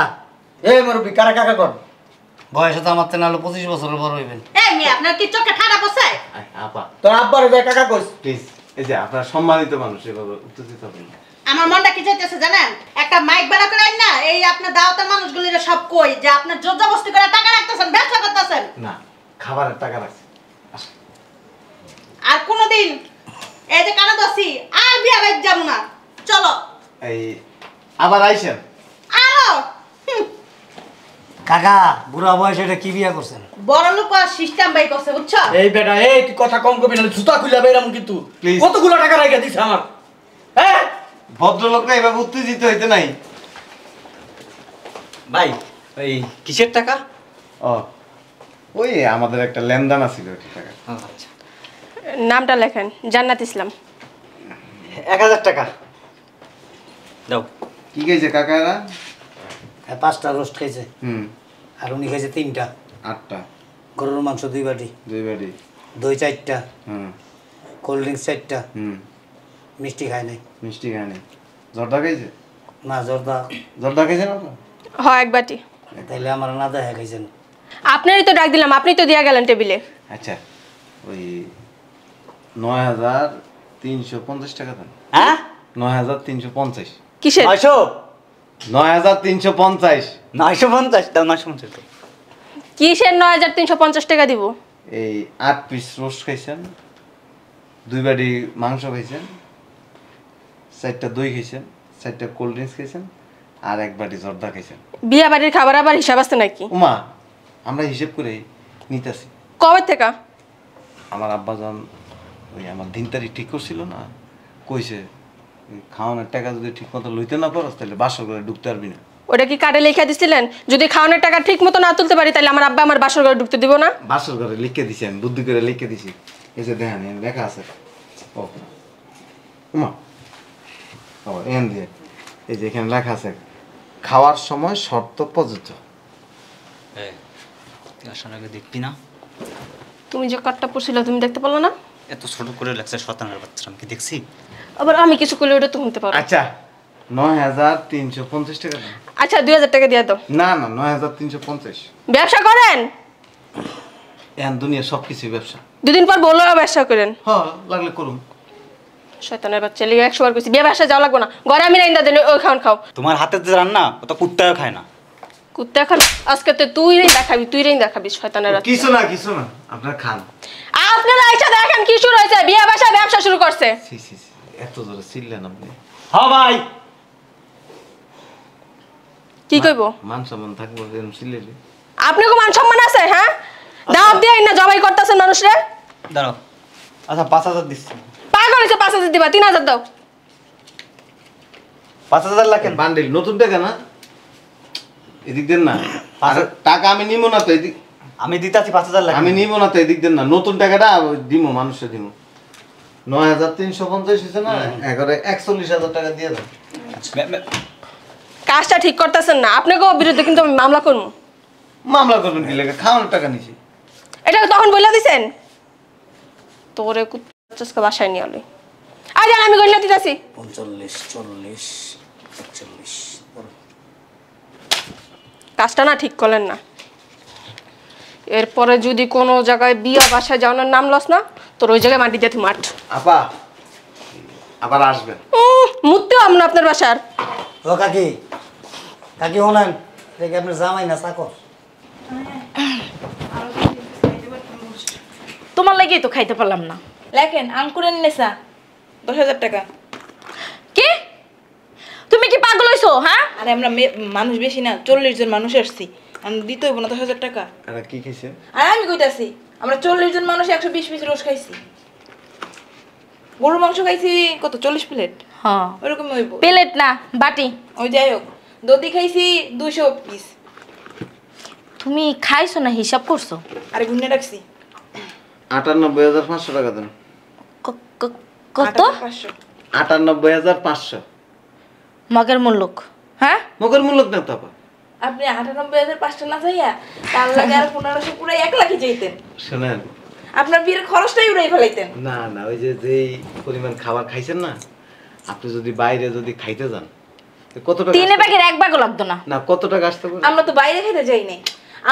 [SPEAKER 3] এই মুরব্বি কারা কাকা কর।
[SPEAKER 4] বয়সে তো আমার থেকে 25 বছরের বড় হইবেন।
[SPEAKER 1] এই মেয়ে আপনার কি চোখে ঠাডা পড়ছে?
[SPEAKER 2] আয়, আপা
[SPEAKER 3] তোর আব্বারে যায় কাকা কইস।
[SPEAKER 2] প্লিজ, এই যে আপনার সম্মানিত মানুষ, এভাবে উত্তেজিত হবেন না।
[SPEAKER 1] আমার মনটা কি চাইতেছে জানেন? একটা মাইক ভাড়া করে আইন না, এই আপনার দাওয়াতের মানুষগুলিরা সব কই যে আপনার জোর জবরদস্তি করে টাকা রাখতেছেন, ব্যবসা করতেছেন।
[SPEAKER 2] না, খাবারের টাকা রাখছি।
[SPEAKER 1] আর কোনোদিন এই যে কানা দছি আর বিয়া বাইক যাব না, চলো।
[SPEAKER 2] এই আবার আইসেন।
[SPEAKER 1] আরো
[SPEAKER 4] কাকা বুড়া বয়সে এটা কি বিয়া করছেন?
[SPEAKER 1] বড় লোক সিস্টেম বাই করছে, বুঝছো?
[SPEAKER 3] এই বেটা এই তুই কথা কম কবি না, জুতা খুলে বেরাম কিন্তু।
[SPEAKER 2] Please.
[SPEAKER 3] কতগুলো টাকা রাইখা দিছ আমার? হ্যাঁ
[SPEAKER 2] ভদ্রলোকরা এভাবে উত্তেজিত হইতে নাই।
[SPEAKER 8] ভাই এই কিসের টাকা?
[SPEAKER 2] ও ওই আমাদের একটা লেনদেন আছিল ওই টাকা।
[SPEAKER 8] আচ্ছা
[SPEAKER 10] নামটা লেখেন, জান্নাত ইসলাম।
[SPEAKER 3] 1000 টাকা
[SPEAKER 8] দাও।
[SPEAKER 2] কি খাইছে কাকারা?
[SPEAKER 4] 5টা রোস্ট খাইছে,
[SPEAKER 2] আর
[SPEAKER 4] আর উনি খাইছে 3টা।
[SPEAKER 2] 8টা।
[SPEAKER 4] গরুর মাংস 2 বাটি,
[SPEAKER 2] 2 বাটি।
[SPEAKER 4] দই 4টা,
[SPEAKER 2] হুম
[SPEAKER 4] কোল্ড ড্রিঙ্কস 4টা,
[SPEAKER 2] হুম
[SPEAKER 4] মিষ্টি খায় নাই।
[SPEAKER 2] মিষ্টি খায়নি। জর্দা খাইছে?
[SPEAKER 4] না জর্দা
[SPEAKER 2] জর্দা খাইছে না?
[SPEAKER 10] হয় এক বাটি।
[SPEAKER 4] তাইলে আমার না দেখা খাইছেন।
[SPEAKER 10] আপনারই তো ডাক দিলাম, আপনি তো দিয়া গেলেন টেবিলে।
[SPEAKER 2] আচ্ছা ওই 9,350 টাকা দেন।
[SPEAKER 3] হ্যাঁ
[SPEAKER 2] 9,350।
[SPEAKER 10] কিসের?
[SPEAKER 2] 9,350।
[SPEAKER 3] 950 দাও, 950 তো।
[SPEAKER 10] কিসের 9350 টাকা দিব?
[SPEAKER 2] এই 8 পিস রোস্ট খাইছেন, 2 বাটি মাংস খাইছেন, 4টা দই খাইছেন, 4টা কোল্ড ড্রিঙ্কস খাইছেন, আর 1 বাটি জর্দা খাইছেন।
[SPEAKER 10] বিয়া বাড়ির খাবার আবার হিসাব আছে নাকি?
[SPEAKER 2] উমা আমরা হিসেব করে নিতেছি।
[SPEAKER 10] কবে থেকে?
[SPEAKER 2] আমার আব্বাজান ওই আমার দিন তারিখ ঠিক করছিল না, কইছে খাওয়ানোর টাকা যদি ঠিক মতো লইতে না পারস তাহলে বাসর ঘরে ঢুকতে পারবি না।
[SPEAKER 10] ওটা কি কার্ডে লিখে দিছিলেন? যদি খাওয়ানোর টাকা ঠিক মতো না তুলতে পারি তাহলে আমার আব্বা আমার বাসর ঘরে ঢুকতে দিব না?
[SPEAKER 2] বাসর ঘরে লিখে দিছি, আমি বুদ্ধি করে লিখে দিছি। এই যে দেখেন লেখা আছে, ও মা ও এন দিয়ে এই যে এখানে লেখা আছে খাওয়ার সময় শর্ত প্রযোজ্য।
[SPEAKER 11] তুই আসার আগে দেখবি না?
[SPEAKER 10] তুমি যে কার্ডটা পড়ছিল তুমি দেখতে পারলো না?
[SPEAKER 11] এত ছোট করে লেখছে শতানের বাচ্চা, আমি কি দেখছি?
[SPEAKER 10] আবার আমি কিছু করলে ওটা তুমি নিতে পারো।
[SPEAKER 2] আচ্ছা ৯,৩৫০ টাকা দাও।
[SPEAKER 10] আচ্ছা 2000 টাকা দিয়ে দাও।
[SPEAKER 2] না না ৯,৩৫০।
[SPEAKER 10] ব্যবসা করেন?
[SPEAKER 2] এখন দুনিয়া সবকিছু ব্যবসা।
[SPEAKER 10] দুদিন পর বললো ব্যবসা করেন।
[SPEAKER 2] হ্যাঁ লাগলে করুন।
[SPEAKER 10] শয়তানের বাচ্চা লিগে 100 বার কইছি বিয়ে ব্যবসা যাওয়া লাগবে না, ঘরে আমি রাইন্দা দেন ওই খাওন খাও।
[SPEAKER 11] তোমার হাতের যে রান্না ও তো কুত্তাও খায় না।
[SPEAKER 10] কুত্তা খান আজকে তো তুই দেখাবি, তুই দেখাবি শয়তানের বাচ্চা।
[SPEAKER 2] কিছু না আপনার খান।
[SPEAKER 10] আপনারা আইসা দেখেন কি শুরু হয়েছে, বিয়ে ব্যবসা ব্যবসা শুরু করছে।
[SPEAKER 2] সি সি এত জোরে চিল্লেন আপনি।
[SPEAKER 11] হ্যাঁ ভাই
[SPEAKER 10] কি কইবো?
[SPEAKER 2] মান সম্মান থাকবো এরকম চিল্লেলে?
[SPEAKER 10] আপনি কো মান সম্মান আছে? হ্যাঁ দাওয়াত দিয়ে না জবাই করতেছেন মানুষরে।
[SPEAKER 11] দাঁড়াও, আচ্ছা 5,000 দিচ্ছি।
[SPEAKER 10] পাগল হইছে, 5000 দিবা, 3000 দাও।
[SPEAKER 11] 5,000 লাগেন
[SPEAKER 2] বান্ডিল নতুন টাকা না, এদিক দেন না। আর টাকা আমি নিব না তো, এদিক
[SPEAKER 11] আমি দিতাছি 5,000 লাগেন।
[SPEAKER 2] আমি নিব না তো, এদিক দেন না। নতুন টাকাটা দিব মানুষে দিব। ৯,৩৫০ হয়েছে না, এবারে ৪১,০০০ টাকা দিয়ে দেন।
[SPEAKER 10] কাজটা ঠিক করতেছেন না, আপনাকে বিরুদ্ধে কিন্তু আমি মামলা করব।
[SPEAKER 2] মামলা করবেন কি লাগে? খাওয়ানোর টাকা নিছি।
[SPEAKER 10] এটা তখন বইলা দিছেন তোরে কুত্তাচকে বাসায় নিয়ে আলো। আজ আমি গইলা দিতাছি
[SPEAKER 4] 45 40 41।
[SPEAKER 10] কাজটা না ঠিক করলেন না। এরপরে যদি কোনো জায়গায় বিয়া বাসায় যাওয়ানোর নাম লস না, তোর ওই জায়গায় মাটি দিয়ে মাঠ।
[SPEAKER 2] আপা আবার আসবেন।
[SPEAKER 10] মুততেও আমরা আপনার বাসার।
[SPEAKER 4] ও কাকি, কাকি হলেন দেখি আপনার জামাই না চাকর?
[SPEAKER 1] তোমার লাগেই তো খাইতে পারলাম না। লেখেন আঙ্কুরের নেশা 10,000 টাকা।
[SPEAKER 10] কি তুমি কি পাগল হইছো? হ্যাঁ
[SPEAKER 1] আরে আমরা মানুষ বেশি না, 40 জন মানুষ আসছি, আমি দিতে হইব না 10,000 টাকা?
[SPEAKER 2] আর কি খাইছে?
[SPEAKER 1] আর আমি কইতাছি আমরা 40 জন মানুষ 120 পিস রোজ খাইছি। গরুর মাংস খাইছি কত 40 প্লেট।
[SPEAKER 12] হ্যাঁ
[SPEAKER 1] ওরকম হইব।
[SPEAKER 12] প্লেট না বাটি।
[SPEAKER 1] ওই যাই হোক, দধি খাইছি 200 পিস।
[SPEAKER 12] তুমি খাইছো না হিসাব করছো?
[SPEAKER 1] আরে গুনে রাখছি।
[SPEAKER 2] ৯৮,৫০০ টাকা দেন।
[SPEAKER 12] কত?
[SPEAKER 2] ৯৮,৫০০।
[SPEAKER 12] মগের মুল্লুক। হ্যাঁ
[SPEAKER 2] মগের মুল্লুক না তো আপা।
[SPEAKER 1] আপনি 98,500 না চাইয়া তার লাগে আর 1500 পুরাই 1 লাখই চাইতেন।
[SPEAKER 2] শুনেন
[SPEAKER 1] আপনার বিয়ের খরচটাই উড়াই ফেলাইতেন।
[SPEAKER 2] না না, ওই যে যেই পরিমাণ খাবার খাইছেন না, আপনি যদি বাইরে যদি খাইতে যান কত টাকা?
[SPEAKER 12] 3 ভাগের 1 ভাগও লাগতো না।
[SPEAKER 2] না কত টাকা আসতে পারে?
[SPEAKER 1] আমরা তো বাইরে খেতে যাই নাই,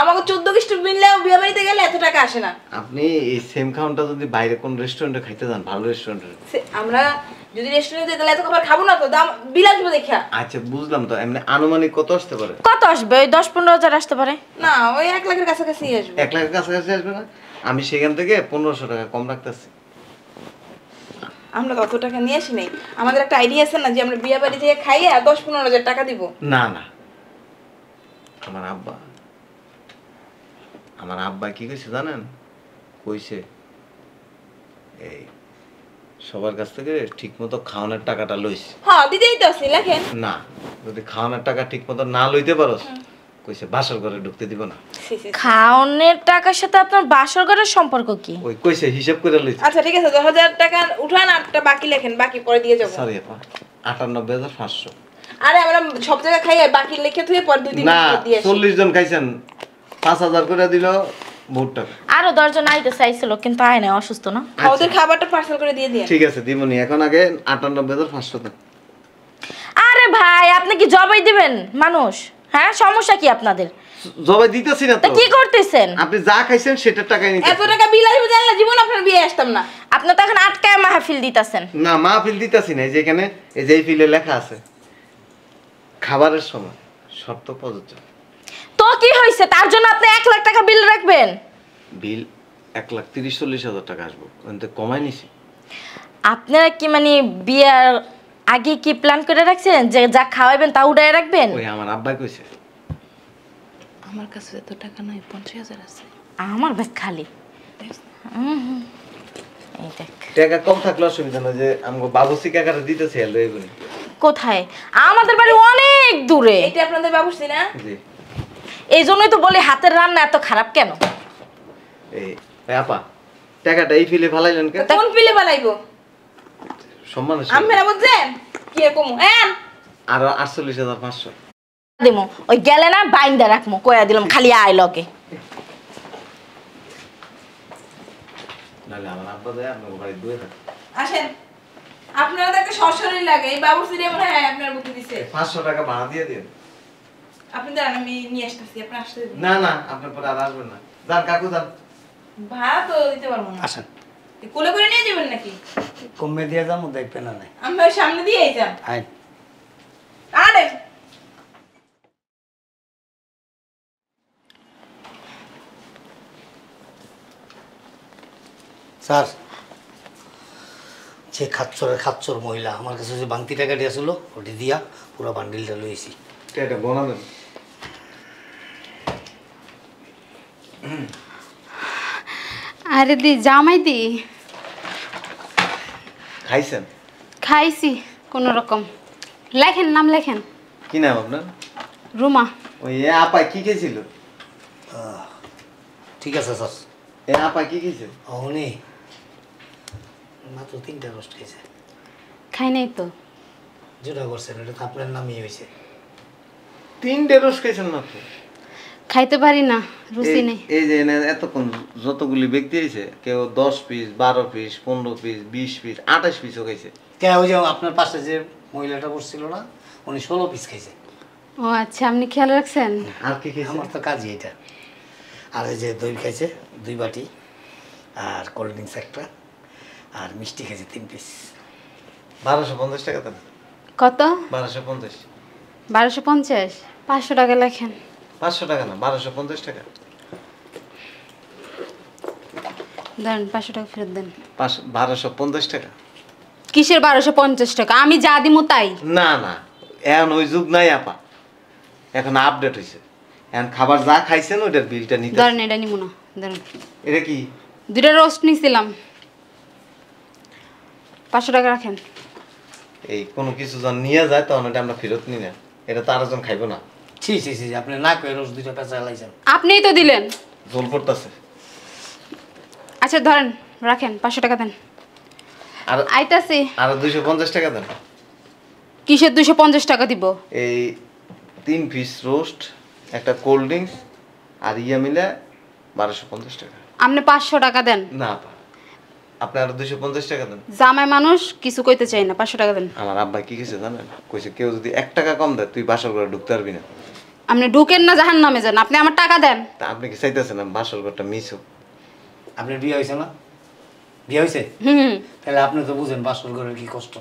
[SPEAKER 1] আমাকে 14 খ্রিস্ট মিললেও বিয়ে বাড়িতে গেলে এত টাকা আসে না।
[SPEAKER 2] আপনি এই সেম খাওয়ানটা যদি বাইরে কোন রেস্টুরেন্টে খাইতে যান, ভালো রেস্টুরেন্টে,
[SPEAKER 1] আমরা যদি রেস্টুরেন্টে গেলে এত খাবার খাবো না তো, দাম বিলাস দেখা।
[SPEAKER 2] আচ্ছা বুঝলাম, তো এমনি আনুমানিক কত আসতে পারে?
[SPEAKER 12] কত আসবে? ওই 10-15 হাজার আসতে পারে।
[SPEAKER 1] না ওই 1 লাখের কাছাকাছি আসবে।
[SPEAKER 2] 1 লাখের কাছাকাছি আসবে না? আমি সেখান থেকে 1500 টাকা কম রাখতেছি।
[SPEAKER 1] আমরা তত টাকা নিয়ে আসি নাই, আমাদের একটা আইডিয়া আছে না যে আমরা বিয়ে বাড়ি থেকে খাইয়ে 10-15 হাজার টাকা দিব।
[SPEAKER 2] না না, আমার আব্বা কি কইছে জানেন? কইছে এই সবার কাছ থেকে ঠিক মতো খাওয়ানোর টাকাটা লইছে।
[SPEAKER 1] হ্যাঁ দিতেই তো আছি, লেখেন।
[SPEAKER 2] না, যদি খাওয়ানোর টাকা ঠিক মতো না লইতে পারোস, কইছে বাসর ঘরে ঢুকতে দিব না।
[SPEAKER 12] খাওনের টাকার সাথে আপনার বাসর ঘরের সম্পর্ক কি?
[SPEAKER 2] ওই কইছে হিসাব করে লইছে।
[SPEAKER 1] আচ্ছা ঠিক আছে, 10,000 টাকা উঠান, আরটা বাকি লেখেন, বাকি পরে দিয়ে যাব।
[SPEAKER 2] সরি আপা, 98,500।
[SPEAKER 1] আরে আমরা সব জায়গায় খাইয়ে বাকি লিখে থুয়ে পর 2 দিন
[SPEAKER 2] না,
[SPEAKER 1] দিয়ে আসি।
[SPEAKER 2] 40 জন খাইছেন, 5,000 করে দিল বহুত টাকা।
[SPEAKER 12] আরো 10 জন আইতে চাইছিল কিন্তু আয় না, অসুস্থ না।
[SPEAKER 1] ওদের খাবারটা পার্সেল করে দিয়ে দিন।
[SPEAKER 2] ঠিক আছে দিমুনি, এখন আগে 98,500 দেন।
[SPEAKER 12] আরে ভাই আপনি কি জবাই দিবেন মানুষ? হ্যাঁ সমস্যা কি আপনাদের?
[SPEAKER 2] জবাই দিতেছি না তো।
[SPEAKER 12] কি করতেছেন?
[SPEAKER 2] আপনি যা খাইছেন সেটার টাকাই নিতে।
[SPEAKER 1] এত টাকা বিল আসবে জানলে জীবন আপনার বিয়ে আসতাম না।
[SPEAKER 12] আপনি তো এখন আটকায় মাহফিল দিতাছেন।
[SPEAKER 2] না মাহফিল দিতেছি না, এই যে এখানে এই যে এই ফিলে লেখা আছে খাবারের সময় শর্ত প্রযোজ্য।
[SPEAKER 12] তো কি হইছে? তার জন্য আপনি 1 লাখ টাকা বিল রাখবেন?
[SPEAKER 2] বিল 1,30,40,000 টাকা আসবো, ওখানে কমাই নিছি।
[SPEAKER 12] আপনারা কি মানে বিয়ার আগে কি প্ল্যান করে রাখছেন যে যা খাওয়াবেন তা উড়ায় রাখবেন?
[SPEAKER 2] ওই আমার আব্বা কইছে।
[SPEAKER 1] আমার কাছে এত টাকা নাই, 50,000 আছে।
[SPEAKER 12] আমার ব্যাগ খালি। এই দেখ
[SPEAKER 2] টাকা কম থাকলে অসুবিধা না, যে আমাকে বাবুসি কাকারে দিতেছে এলো এগুলি।
[SPEAKER 12] কোথায়? আমাদের বাড়ি অনেক দূরে।
[SPEAKER 10] এটা আপনাদের বাবুর্চি না?
[SPEAKER 2] জি।
[SPEAKER 12] এই জন্যই তো বলি হাতের রান্না এত খারাপ কেন।
[SPEAKER 2] এই আপা টাকাটা এই ফিলে ফালাইলেন কেন?
[SPEAKER 10] কোন পিলে বানাইবো?
[SPEAKER 2] সম্মান আছে।
[SPEAKER 10] আমরা বুঝছেন কি কম
[SPEAKER 2] আর 48,500
[SPEAKER 12] দেমো। ওই গেলে না বাইন্দা রাখমু, কইয়া দিলাম খালি আয় লগে।
[SPEAKER 2] নালে আমার আব্বা যায় আপনার বাড়ি দুয়ে থাকে।
[SPEAKER 10] আসেন, আপনারা তো একটা সরসরি লাগে, এই বাবুর্চিরে মনে হয় আপনার বুদ্ধি দিছে।
[SPEAKER 2] 500 টাকা ভাড়া দিয়ে দিন।
[SPEAKER 10] আপনি দাঁড়ান, আমি নিয়ে আসতেছি, আপনি আসতে দিন।
[SPEAKER 2] না না, আপনার পরে আর আসবেন না। যান কাকু যান।
[SPEAKER 10] ভাড়া তো দিতে পারবো না।
[SPEAKER 4] আসেন,
[SPEAKER 10] কোলে করে নিয়ে যাবেন নাকি?
[SPEAKER 4] কমে দিয়ে যাবো, দেখবেন না।
[SPEAKER 10] আমি ওই সামনে দিয়েই যান।
[SPEAKER 4] আয়
[SPEAKER 10] আরে
[SPEAKER 4] স্যার, যে খাচ্চর মহিলা আমার কাছে যে বাংতি টাকা দিয়েছিল ওটি দিয়া পুরো বান্ডিলটা লইছি।
[SPEAKER 2] এটা বানাবেন।
[SPEAKER 13] আরে দি জামাই দি
[SPEAKER 2] খাইছেন?
[SPEAKER 13] খাইছি কোন রকম। লেখেন, নাম লেখেন।
[SPEAKER 2] কি নাম আপনার?
[SPEAKER 13] রুমা।
[SPEAKER 2] ওই আপা কি খেয়েছিল?
[SPEAKER 4] ঠিক আছে স্যার।
[SPEAKER 2] এ আপা কি খেয়েছে?
[SPEAKER 4] উনি মাত্র 3টা রোস্ট খেয়েছে।
[SPEAKER 13] খাই নাই তো।
[SPEAKER 4] যেটা করছেন এটা তো আপনার নামই হয়েছে।
[SPEAKER 2] 3টে রোস্ট খেয়েছেন মাত্র?
[SPEAKER 13] খাইতে পারি না, রুচি নেই।
[SPEAKER 2] এই যে এতক্ষণ যতগুলি ব্যক্তি হয়েছে, কেউ 10 পিস, 12 পিস, 15 পিস, 20 পিস, 28 পিসও খাইছে।
[SPEAKER 4] কে ওই যে আপনার পাশে যে মহিলাটা বসছিল না, উনি 16 পিস খাইছে।
[SPEAKER 13] ও আচ্ছা, আপনি খেয়াল রাখছেন?
[SPEAKER 2] আর কি খাইছে?
[SPEAKER 4] আমার তো কাজই এটা। আর এই যে দই খাইছে 2 বাটি, আর কোল্ড ড্রিঙ্কস একটা, আর মিষ্টি খাইছে 3 পিস।
[SPEAKER 2] 1250 টাকা দেন।
[SPEAKER 13] কত?
[SPEAKER 2] 1250।
[SPEAKER 13] 1250? 500 টাকা লেখেন।
[SPEAKER 2] 500 টাকা না, 1250 টাকা।
[SPEAKER 13] দেন 500 টাকা ফেরত দেন।
[SPEAKER 2] 1250 টাকা।
[SPEAKER 13] কিসের 1250 টাকা? আমি যা দিমু তাই।
[SPEAKER 2] না না, এখন ওই যুগ নাই আপা, এখন আপডেট হয়েছে। এখন খাবার যা খাইছেন ওইটার বিলটা নিতে।
[SPEAKER 13] ধরেন, এটা নিমু না। ধরেন,
[SPEAKER 2] এটা কি?
[SPEAKER 13] 2টা রোস্ট নিছিলাম। 500 টাকা রাখেন।
[SPEAKER 2] এই কোনো কিছু যখন নিয়ে যায় তখন এটা আমরা ফেরত নিই না, এটা তো আরেকজন খাইবো না।
[SPEAKER 4] ছি ছি ছি, আপনি না কই রোজ 2টা পেঁচা লাইছেন।
[SPEAKER 13] আপনিই তো দিলেন।
[SPEAKER 2] জল পড়তেছে।
[SPEAKER 13] আচ্ছা ধরেন, রাখেন, 500 টাকা দেন।
[SPEAKER 2] আর
[SPEAKER 13] আইতাছি।
[SPEAKER 2] আর 250 টাকা দেন।
[SPEAKER 13] কিসের 250 টাকা দিব?
[SPEAKER 2] এই 3 পিস রোস্ট, একটা কোল্ড ড্রিঙ্কস আর ইয়া মিলে 1250 টাকা।
[SPEAKER 13] আপনি 500 টাকা দেন।
[SPEAKER 2] না আপা, আপনি আর 250 টাকা দেন।
[SPEAKER 13] জামাই মানুষ, কিছু কইতে চাই না, 500 টাকা দেন।
[SPEAKER 2] আমার আব্বা কি কিছু জানেন? কইছে কেউ যদি 1 টাকা কম দেয় তুই বাসর ঘরে ঢুকতে পারবি না।
[SPEAKER 13] আপনি ঢুকেন না জাহান্নামে যান, আপনি আমার টাকা দেন।
[SPEAKER 2] তা আপনি কি চাইতেছেন না বাসর ঘরটা মিস হোক?
[SPEAKER 4] আপনার বিয়ে হয়েছে না? বিয়ে হয়েছে?
[SPEAKER 13] হুম।
[SPEAKER 4] তাহলে আপনি তো বুঝেন বাসর ঘরের কি কষ্ট।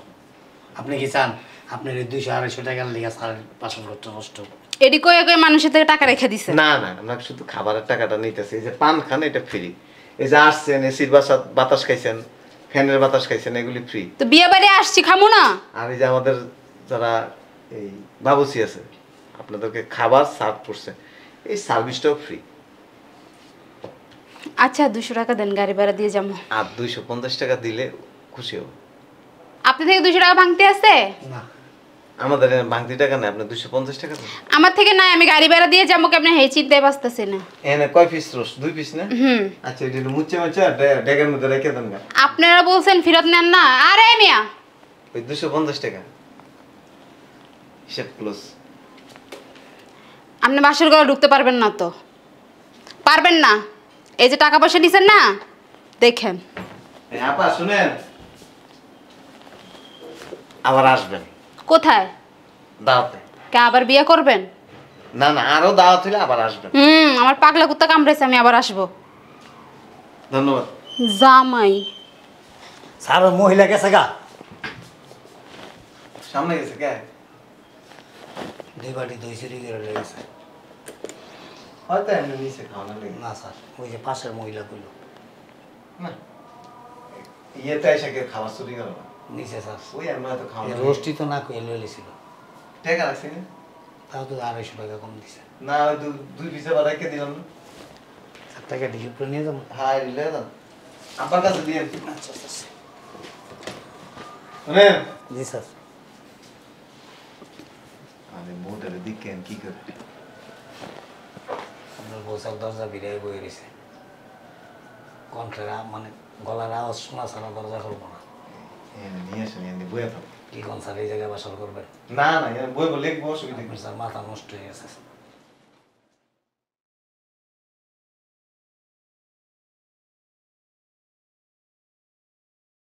[SPEAKER 4] আপনি কি চান আপনার এই 200-250 টাকার লেগে সার বাসর ঘরটা নষ্ট?
[SPEAKER 13] এডি কয়ে কয়ে মানুষের থেকে টাকা রেখে দিছে।
[SPEAKER 2] না না, আমরা শুধু খাবারের টাকাটা নিতেছি। এই যে পান খান এটা ফ্রি, এই যে আসছেন এসির বাতাস খাইছেন, ফ্যানের বাতাস খাইছেন, এগুলি ফ্রি।
[SPEAKER 13] তো বিয়ে বাড়ি আসছি, খামু না?
[SPEAKER 2] আর এই যে আমাদের যারা এই বাবুসি আছে আপনাদেরকে খাবার সার্ভ করছে, এই সার্ভিসটাও ফ্রি।
[SPEAKER 13] আচ্ছা 200 টাকা দেন, গাড়ি ভাড়া দিয়ে যাবো।
[SPEAKER 2] আর 250 টাকা দিলে খুশি হব।
[SPEAKER 13] আপনি থেকে 200 টাকা ভাঙতে আছে?
[SPEAKER 2] না, আমাদের ভাঙতি টাকা নেই, আপনি 250 টাকা দেন।
[SPEAKER 13] আমার থেকে নাই, আমি গাড়ি ভাড়া দিয়ে যাবো। আপনি হেই চিন্তায় বাঁচতেছি না।
[SPEAKER 2] এনে কয় পিস রোস্ট? 2 পিস না?
[SPEAKER 13] হুম।
[SPEAKER 2] আচ্ছা, এটা মুচে মুচে ডেগের মধ্যে রেখে দেন।
[SPEAKER 13] আপনারা বলছেন ফেরত নেন না। আরে মিয়া,
[SPEAKER 2] ওই 250 টাকা হিসাব ক্লোজ।
[SPEAKER 13] আপনি বাসর ঘরে ঢুকতে পারবেন না তো? পারবেন না? এই যে টাকা পয়সা দিছেন না, দেখেন।
[SPEAKER 2] আপা শুনেন, আবার আসবেন।
[SPEAKER 13] কোথায়?
[SPEAKER 2] দাওয়াতে।
[SPEAKER 13] কে আবার বিয়ে করবেন?
[SPEAKER 2] না না, আরো দাওয়াত হলে আবার আসবেন।
[SPEAKER 13] আমার পাগলা কুত্তা কামড়াইছে, আমি আবার আসবো।
[SPEAKER 2] ধন্যবাদ।
[SPEAKER 13] জামাই
[SPEAKER 4] স্যার মহিলা গেছে গা,
[SPEAKER 2] সামনে গেছে কে?
[SPEAKER 4] 2 বাটি দই চুরি করে লেগেছে।
[SPEAKER 2] হয়তো এমনি নিচে খাওয়ানো লেগে।
[SPEAKER 4] না স্যার, ওই যে পাশের মহিলা কইল।
[SPEAKER 2] না, ইয়েতে এসে কেউ খাবার চুরি করো না।
[SPEAKER 4] নিচে স্যার,
[SPEAKER 2] ওই আমরা তো খাওয়া
[SPEAKER 4] রোস্টই তো না কইলে লইছিল।
[SPEAKER 2] টাকা রাখছি না?
[SPEAKER 4] তাও তো 250 টাকা কম দিছে।
[SPEAKER 2] না, ওই 2 পিসে বা রেখে দিলাম না।
[SPEAKER 4] 7 টাকা ডিউটি করে নিয়ে যাবো।
[SPEAKER 2] হ্যাঁ, দিলে দাও। আব্বার কাছে দিয়ে
[SPEAKER 4] আচ্ছা আচ্ছা
[SPEAKER 2] শুনেন
[SPEAKER 4] জি স্যার
[SPEAKER 2] আরে মোটারে দেখেন কি করে
[SPEAKER 4] আপনার বসার দরজা বিড়াই বয়ে রয়েছে কণ্ঠের মানে গলার আওয়াজ শোনা ছাড়া দরজা খুলবো না
[SPEAKER 2] নিয়ে আসেন এনে বইয়া থাক
[SPEAKER 4] কি কোন স্যার এই জায়গায় বাসর করবেন
[SPEAKER 2] না না বই লিখবো অসুবিধা
[SPEAKER 4] স্যার মাথা নষ্ট হয়ে গেছে